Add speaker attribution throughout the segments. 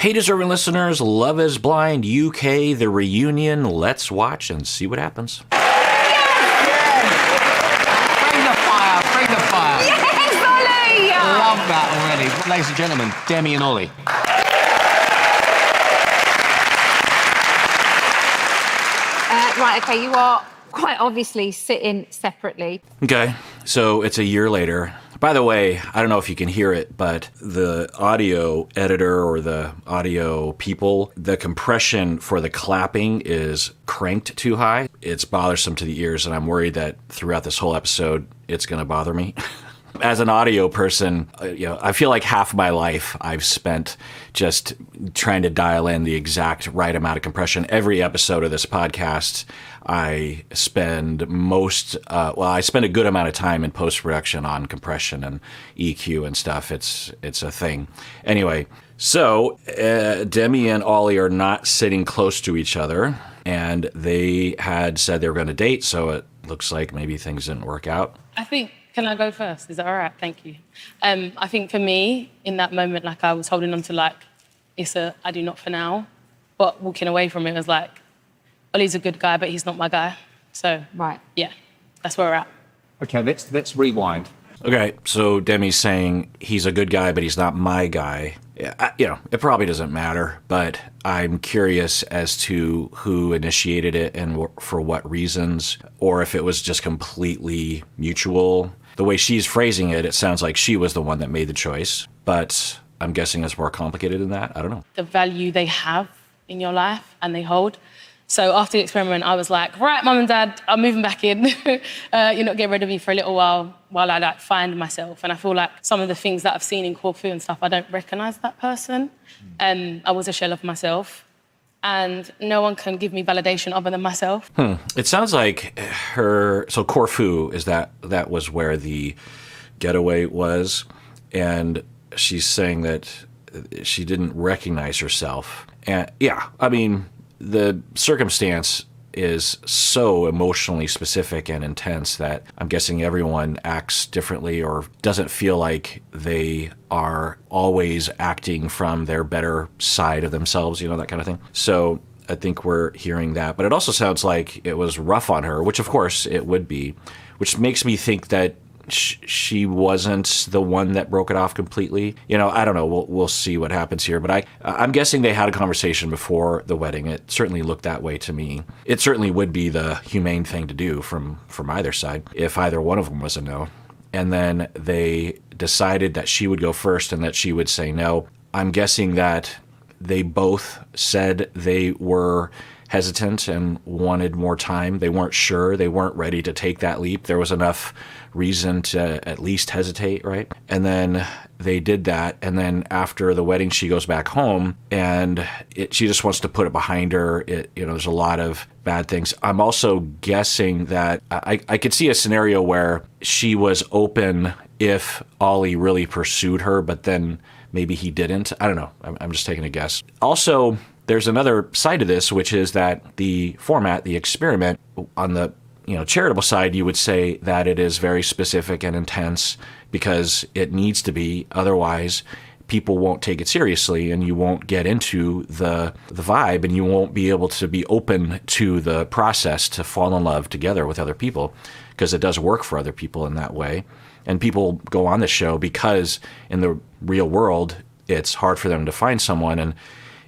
Speaker 1: Hey, deserving listeners, Love is Blind UK, the reunion. Let's watch and see what happens.
Speaker 2: Bring the fire, bring the fire.
Speaker 3: Yes, Ollie!
Speaker 2: Love that already. Ladies and gentlemen, Demi and Ollie.
Speaker 3: Right, okay, you are quite obviously sitting separately.
Speaker 1: Okay, so it's a year later. By the way, I don't know if you can hear it, but the audio editor or the audio people, the compression for the clapping is cranked too high. It's bothersome to the ears, and I'm worried that throughout this whole episode, it's going to bother me. As an audio person, I feel like half my life I've spent just trying to dial in the exact right amount of compression. Every episode of this podcast, I spend I spend a good amount of time in post-production on compression and EQ and stuff. It's a thing. Anyway, so Demi and Ollie are not sitting close to each other, and they had said they were going to date, so it looks like maybe things didn't work out.
Speaker 4: Can I go first? Is that all right? Thank you. I think for me, in that moment, like I was holding on to I do not for now, but walking away from it was like, Ollie's a good guy, but he's not my guy. So,
Speaker 3: Right.
Speaker 4: Yeah, that's where we're at.
Speaker 2: Okay, let's rewind.
Speaker 1: Okay, so Demi's saying he's a good guy, but he's not my guy. Yeah, it probably doesn't matter, but I'm curious as to who initiated it and for what reasons, or if it was just completely mutual. The way she's phrasing it, it sounds like she was the one that made the choice, but I'm guessing it's more complicated than that. I don't know.
Speaker 4: The value they have in your life and they hold. So after the experiment, I was like, right, Mum and Dad, I'm moving back in. You're not getting rid of me for a little while I find myself. And I feel like some of the things that I've seen in Corfu and stuff, I don't recognise that person. I was a shell of myself. And no one can give me validation other than myself.
Speaker 1: It sounds like so Corfu, that was where the getaway was. And she's saying that she didn't recognize herself. And yeah, I mean, the circumstance is so emotionally specific and intense that I'm guessing everyone acts differently or doesn't feel like they are always acting from their better side of themselves, that kind of thing. So I think we're hearing that. But it also sounds like it was rough on her, which of course it would be, which makes me think that she wasn't the one that broke it off completely. I don't know. We'll see what happens here. But I'm guessing they had a conversation before the wedding. It certainly looked that way to me. It certainly would be the humane thing to do from either side if either one of them was a no. And then they decided that she would go first and that she would say no. I'm guessing that they both said they were hesitant and wanted more time. They weren't sure. They weren't ready to take that leap. There was enough reason to at least hesitate, right? And then they did that. And then after the wedding, she goes back home and she just wants to put it behind her. There's a lot of bad things. I'm also guessing that I could see a scenario where she was open if Ollie really pursued her, but then maybe he didn't. I don't know. I'm just taking a guess. Also, there's another side to this, which is that the format, the experiment, on the charitable side, you would say that it is very specific and intense because it needs to be. Otherwise, people won't take it seriously and you won't get into the vibe and you won't be able to be open to the process to fall in love together with other people, because it does work for other people in that way. And people go on the show because in the real world, it's hard for them to find someone. And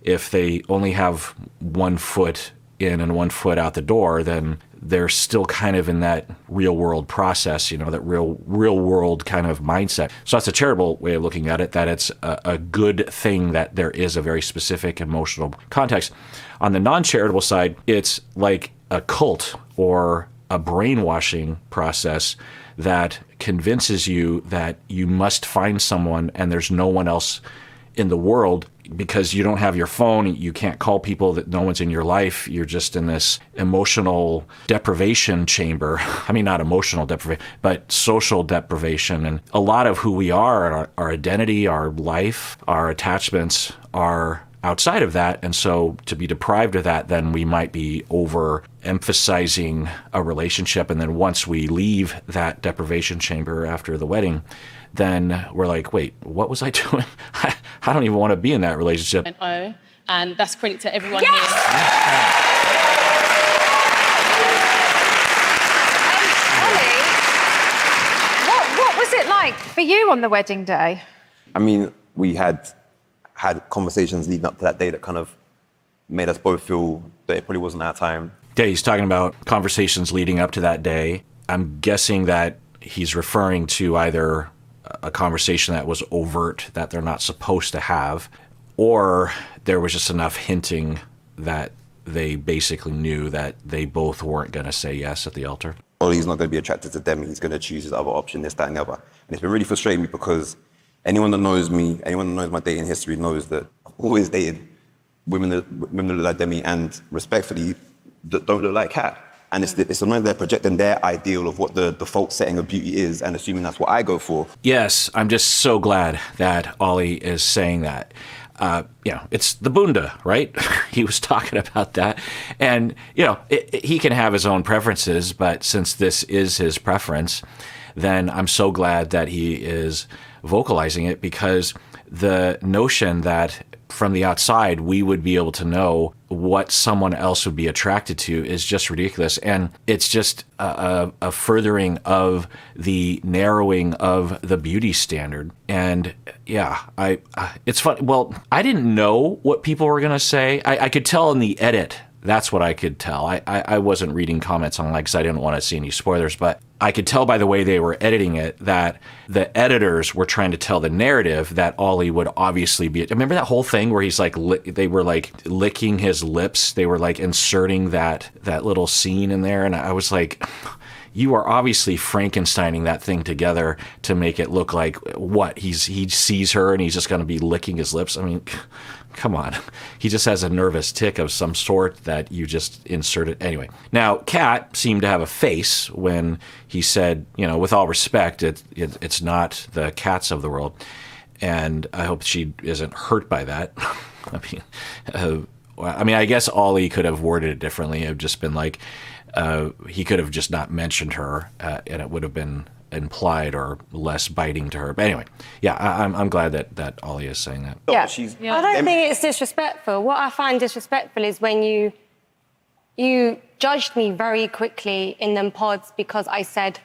Speaker 1: if they only have 1 foot in and 1 foot out the door, then they're still kind of in that real world process, that real world kind of mindset. So that's a charitable way of looking at it, that it's a good thing that there is a very specific emotional context. On the non-charitable side, it's like a cult or a brainwashing process that convinces you that you must find someone and there's no one else in the world, because you don't have your phone, you can't call people, that no one's in your life. You're just in this emotional deprivation chamber. I mean, not emotional deprivation, but social deprivation. And a lot of who we are, our identity, our life, our attachments are outside of that. And so to be deprived of that, then we might be overemphasizing a relationship. And then once we leave that deprivation chamber after the wedding, then we're like, wait, what was I doing? I don't even want to be in that relationship.
Speaker 4: And that's credit to everyone
Speaker 3: Yes!
Speaker 4: here.
Speaker 3: Ollie, what was it like for you on the wedding day?
Speaker 5: I mean, we had conversations leading up to that day that kind of made us both feel that it probably wasn't our time.
Speaker 1: Yeah, he's talking about conversations leading up to that day. I'm guessing that he's referring to either a conversation that was overt that they're not supposed to have, or there was just enough hinting that they basically knew that they both weren't going to say yes at the altar.
Speaker 5: Ollie's not going to be attracted to Demi. He's going to choose his other option, this, that, and the other. And it's been really frustrating me because anyone that knows me, anyone that knows my dating history knows that I've always dated women that look like Demi and respectfully that don't look like Kat. And it's annoying they're projecting their ideal of what the default setting of beauty is and assuming that's what I go for.
Speaker 1: Yes, I'm just so glad that Ollie is saying that. It's the bunda, right? He was talking about that. And, he can have his own preferences, but since this is his preference, then I'm so glad that he is vocalizing it, because the notion that from the outside we would be able to know what someone else would be attracted to is just ridiculous. And it's just a furthering of the narrowing of the beauty standard. And yeah, it's fun. Well, I didn't know what people were going to say. I could tell in the edit. That's what I could tell. I wasn't reading comments online because I didn't want to see any spoilers, but I could tell by the way they were editing it that the editors were trying to tell the narrative that Ollie would obviously be. Remember that whole thing where he's like, they were like licking his lips. They were like inserting that little scene in there. And I was like, you are obviously Frankensteining that thing together to make it look like what? He sees her and he's just going to be licking his lips. I mean, come on. He just has a nervous tick of some sort that you just inserted. Anyway, now Kat seemed to have a face when he said, with all respect, it's not the Cats of the world. And I hope she isn't hurt by that. I mean, I guess Ollie could have worded it differently. It would just been like, he could have just not mentioned her, and it would have been implied or less biting to her. But anyway, yeah, I'm glad that Ollie is saying that.
Speaker 3: Yeah.
Speaker 6: I don't think it's disrespectful. What I find disrespectful is when you judged me very quickly in them pods because I said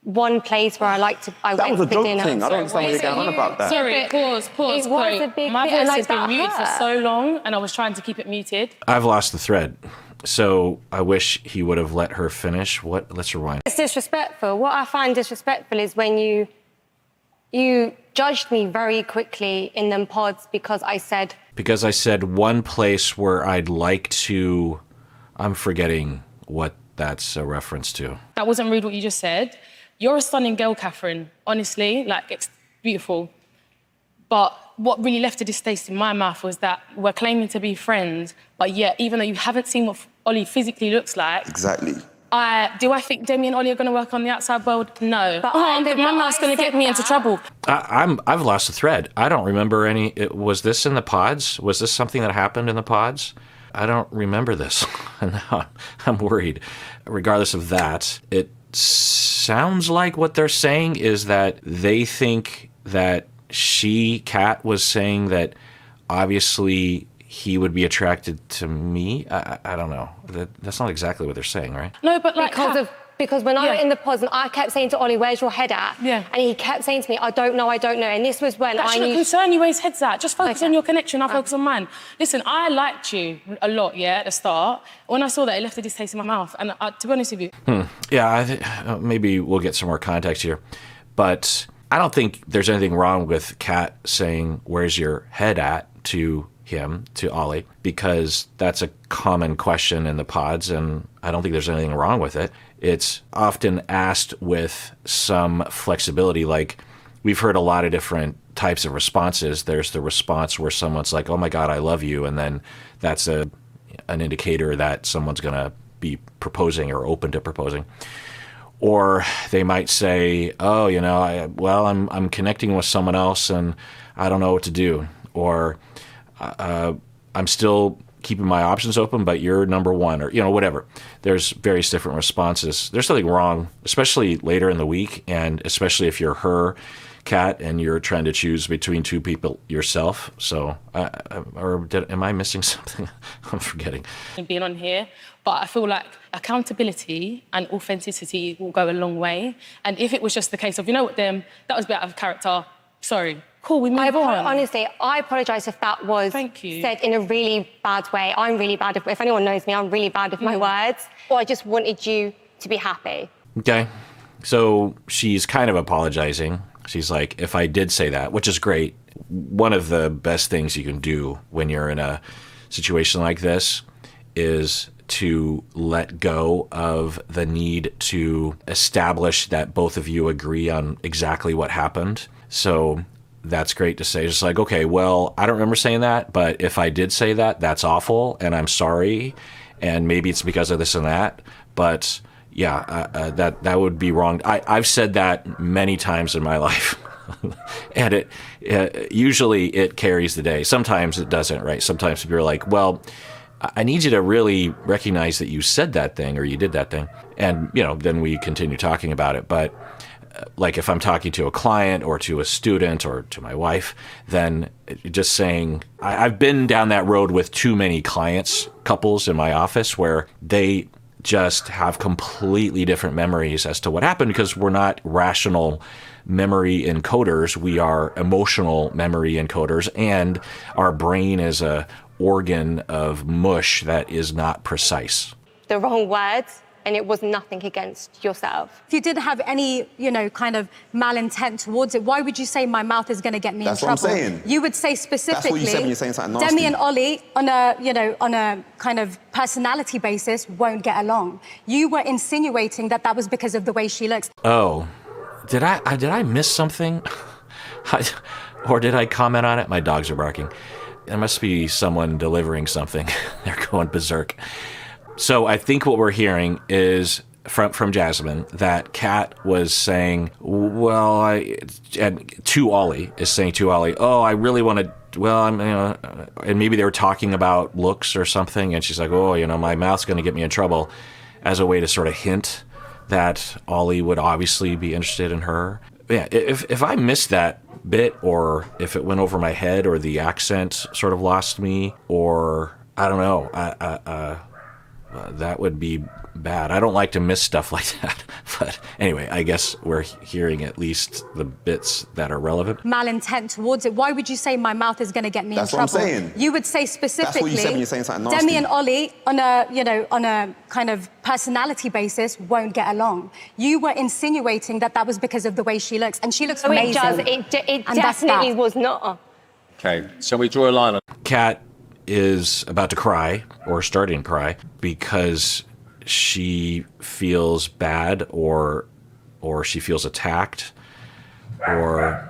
Speaker 6: one place where I went for dinner.
Speaker 5: That was a joke thing. I don't understand what you're going on about that.
Speaker 4: Sorry, pause.
Speaker 6: It was a big
Speaker 4: My
Speaker 6: bit,
Speaker 4: voice
Speaker 6: like,
Speaker 4: has been
Speaker 6: that
Speaker 4: muted for
Speaker 6: hurt.
Speaker 4: so long, and I was trying to keep it muted.
Speaker 1: I've lost the thread. So I wish he would have let her finish. Let's rewind.
Speaker 6: It's disrespectful. What I find disrespectful is when you judged me very quickly in them pods because I said
Speaker 1: one place where I'd like to. I'm forgetting what that's a reference to.
Speaker 4: That wasn't rude what you just said. You're a stunning girl, Catherine. Honestly, it's beautiful. But what really left a distaste in my mouth was that we're claiming to be friends, but yet, even though you haven't seen what Ollie physically looks like...
Speaker 5: Exactly.
Speaker 4: Do I think Demi and Ollie are going to work on the outside world? No.
Speaker 6: But
Speaker 4: my mouth's going to get me into trouble.
Speaker 1: I've lost the thread. I don't remember any... Was this in the pods? Was this something that happened in the pods? I don't remember this. And now I'm worried. Regardless of that, it sounds like what they're saying is that they think that Kat was saying that obviously he would be attracted to me. I don't know. That's not exactly what they're saying, right?
Speaker 4: No, but
Speaker 6: because when I went in the pods and I kept saying to Ollie, where's your head at?
Speaker 4: Yeah.
Speaker 6: And he kept saying to me, I don't know. And this was when
Speaker 4: that shouldn't concern you where his head's at. Just focus on your connection, I'll focus on mine. Listen, I liked you a lot, at the start. When I saw that, it left a distaste in my mouth. And to be honest with you...
Speaker 1: Yeah, I think maybe we'll get some more context here. But I don't think there's anything wrong with Kat saying, where's your head at, to him, to Ollie, because that's a common question in the pods, and I don't think there's anything wrong with it. It's often asked with some flexibility. Like, we've heard a lot of different types of responses. There's the response where someone's like, oh my God, I love you, and then that's an indicator that someone's going to be proposing or open to proposing. Or they might say, oh, I'm connecting with someone else and I don't know what to do. Or I'm still keeping my options open, but you're number one, or, whatever. There's various different responses. There's something wrong, especially later in the week, and especially if you're her, Kat, and you're trying to choose between two people yourself. So, am I missing something? I'm forgetting.
Speaker 4: Being on here, but I feel like accountability and authenticity will go a long way. And if it was just the case of, you know what, that was a bit out of character, sorry, cool, we move on.
Speaker 6: Honestly, I apologise if that was said in a really bad way. I'm really bad. If anyone knows me, I'm really bad with my words. Or I just wanted you to be happy.
Speaker 1: Okay. So she's kind of apologizing. She's like, if I did say that, which is great, one of the best things you can do when you're in a situation like this is to let go of the need to establish that both of you agree on exactly what happened. So that's great to say. Just like, okay, well, I don't remember saying that, but if I did say that, that's awful, and I'm sorry, and maybe it's because of this and that, but yeah, that would be wrong. I've said that many times in my life, and it usually it carries the day. Sometimes it doesn't, right? Sometimes people are like, well, I need you to really recognize that you said that thing or you did that thing, and then we continue talking about it. But like if I'm talking to a client or to a student or to my wife, then just saying, I've been down that road with too many couples in my office where they just have completely different memories as to what happened, because we're not rational memory encoders. We are emotional memory encoders, and our brain is a organ of mush that is not precise.
Speaker 6: The wrong words, and it was nothing against yourself.
Speaker 7: If you did have any, kind of malintent towards it, why would you say my mouth is going to get me in trouble?
Speaker 5: That's what I'm saying.
Speaker 7: You would say specifically.
Speaker 5: That's what you said when you're saying something nasty.
Speaker 7: Demi and Ollie, on a kind of personality basis, won't get along. You were insinuating that was because of the way she looks.
Speaker 1: Oh, did I miss something? Or did I comment on it? My dogs are barking. There must be someone delivering something. They're going berserk. So I think what we're hearing is from Jasmine that Kat was saying, to Ollie, oh, I really want to, and maybe they were talking about looks or something, and she's like, oh, my mouth's going to get me in trouble, as a way to sort of hint that Ollie would obviously be interested in her. Yeah, if I missed that bit, or if it went over my head, or the accent sort of lost me, or I don't know, that would be bad. I don't like to miss stuff like that. But anyway, I guess we're hearing at least the bits that are relevant.
Speaker 7: Malintent towards it. Why would you say my mouth is going to get me in trouble?
Speaker 5: That's what I'm saying.
Speaker 7: You would say specifically.
Speaker 5: That's what you said when you're saying something nasty.
Speaker 7: Demi and Ollie, on a kind of personality basis, won't get along. You were insinuating that was because of the way she looks, and she looks amazing.
Speaker 6: It definitely was not.
Speaker 2: Okay, shall we draw a line on?
Speaker 1: Kat is about to cry, or starting to cry, because she feels bad, or she feels attacked, or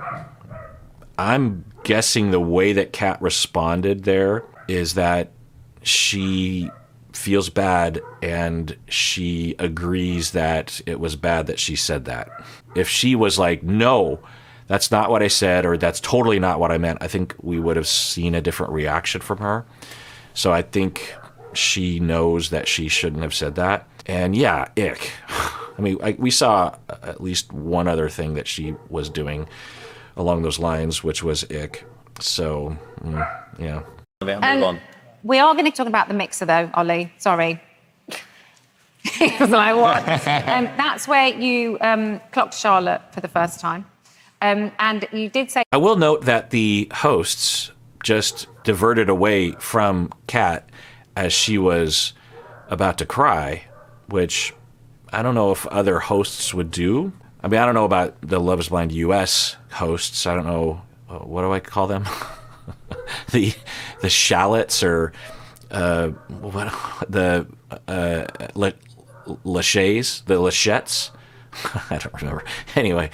Speaker 1: I'm guessing the way that Kat responded there is that she feels bad and she agrees that it was bad that she said that. If she was like, no, that's not what I said, or that's totally not what I meant, I think we would have seen a different reaction from her. So I think she knows that she shouldn't have said that. And yeah, ick. I mean, we saw at least one other thing that she was doing along those lines, which was ick. So, yeah.
Speaker 2: Move on.
Speaker 3: We are going to talk about the mixer, though, Ollie. Sorry. He was like, what? That's where you clocked Charlotte for the first time. And you did say...
Speaker 1: I will note that the hosts just diverted away from Kat as she was about to cry, which I don't know if other hosts would do. I mean, I don't know about the Love is Blind US hosts. I don't know, what do I call them? the shallots, or the laches, the lachettes. I don't remember. Anyway,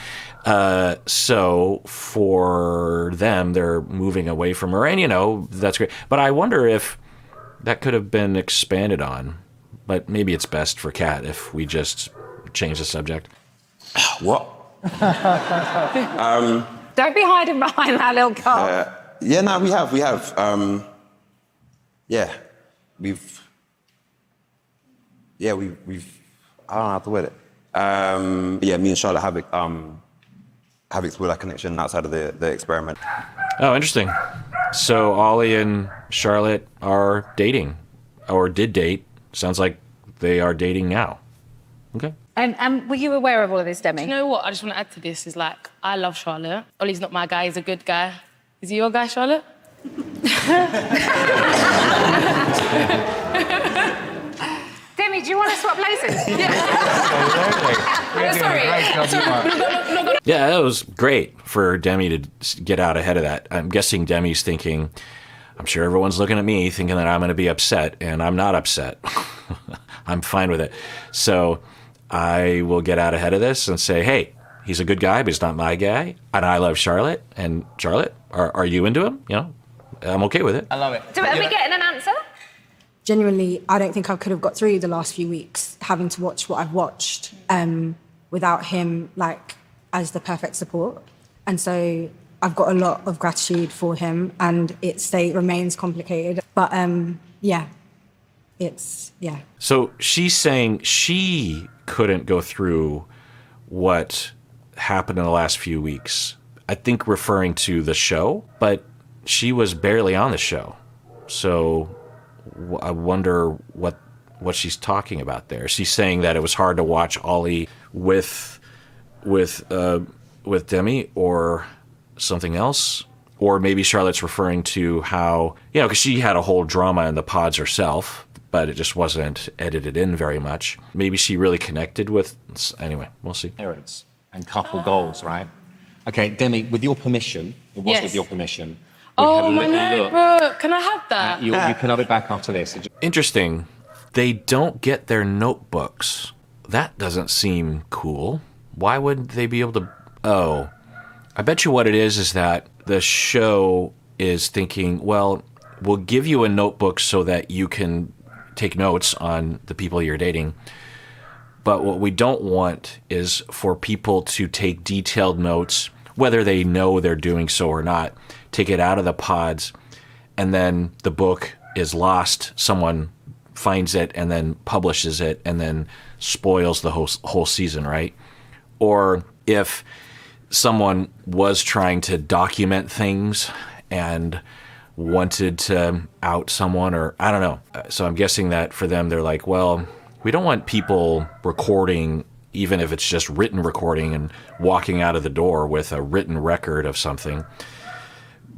Speaker 1: so for them, they're moving away from her, and that's great. But I wonder if that could have been expanded on. But maybe it's best for Kat if we just change the subject.
Speaker 5: What?
Speaker 3: Don't be hiding behind that little car.
Speaker 5: Yeah, no, we have. Yeah, we've. I don't know how to word it. Yeah, me and Charlotte have explored that connection outside of the experiment.
Speaker 1: Oh, interesting. So Ollie and Charlotte are dating, or did date. Sounds like they are dating now. Okay.
Speaker 3: And were you aware of all of this, Demi?
Speaker 4: You know what? I just want to add to this is like, I love Charlotte. Ollie's not my guy, he's a good guy. Is he your guy, Charlotte?
Speaker 3: Demi, do you want to swap places?
Speaker 1: Yeah, that was great for Demi to get out ahead of that. I'm guessing Demi's thinking, I'm sure everyone's looking at me thinking that I'm going to be upset, and I'm not upset. I'm fine with it. So I will get out ahead of this and say, hey, he's a good guy, but he's not my guy. And I love Charlotte. And Charlotte, are you into him? You know, I'm okay with it.
Speaker 2: I love it.
Speaker 3: So are we getting an answer?
Speaker 8: Genuinely, I don't think I could have got through the last few weeks having to watch what I've watched without him, like, as the perfect support. And so I've got a lot of gratitude for him, and it remains complicated. But yeah.
Speaker 1: So she's saying she couldn't go through what happened in the last few weeks. I think referring to the show, but she was barely on the show. So I wonder what she's talking about there. She's saying that it was hard to watch Ollie with Demi, or something else. Or maybe Charlotte's referring to how, because she had a whole drama in the pods herself, but it just wasn't edited in very much. Maybe she really connected with... Anyway, we'll see.
Speaker 2: Parents and couple goals, right? Okay, Demi, with your permission, it was
Speaker 4: Yes.
Speaker 2: with your permission. we
Speaker 4: Oh
Speaker 2: had a
Speaker 4: my
Speaker 2: little look.
Speaker 4: notebook. Can I have that?
Speaker 2: You can have it back after this.
Speaker 1: Interesting. They don't get their notebooks. That doesn't seem cool. Why would they be able to... Oh, I bet you what it is that the show is thinking, well, we'll give you a notebook so that you can take notes on the people you're dating. But what we don't want is for people to take detailed notes, whether they know they're doing so or not, take it out of the pods, and then the book is lost. Someone finds it and then publishes it and then spoils the whole season, right? Or if someone was trying to document things and wanted to out someone, or I don't know. So I'm guessing that for them, they're like, well, we don't want people recording, even if it's just written recording, and walking out of the door with a written record of something.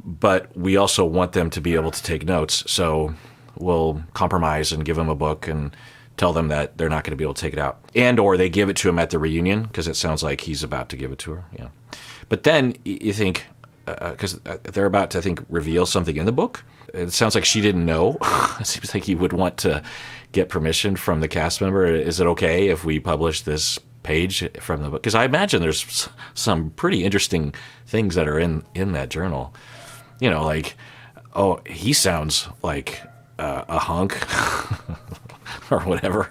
Speaker 1: But we also want them to be able to take notes. So we'll compromise and give them a book and tell them that they're not going to be able to take it out. And or they give it to him at the reunion, because it sounds like he's about to give it to her. Yeah. But then you think, because they're about to, I think, reveal something in the book. It sounds like she didn't know. It seems like he would want to get permission from the cast member. Is it okay if we publish this page from the book? Because I imagine there's some pretty interesting things that are in that journal. You know, like, oh, he sounds like a hunk or whatever.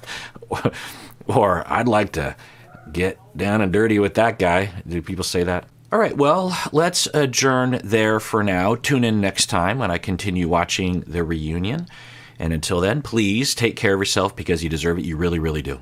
Speaker 1: Or I'd like to get down and dirty with that guy. Do people say that? All right, well, let's adjourn there for now. Tune in next time when I continue watching The Reunion. And until then, please take care of yourself, because you deserve it. You really, really do.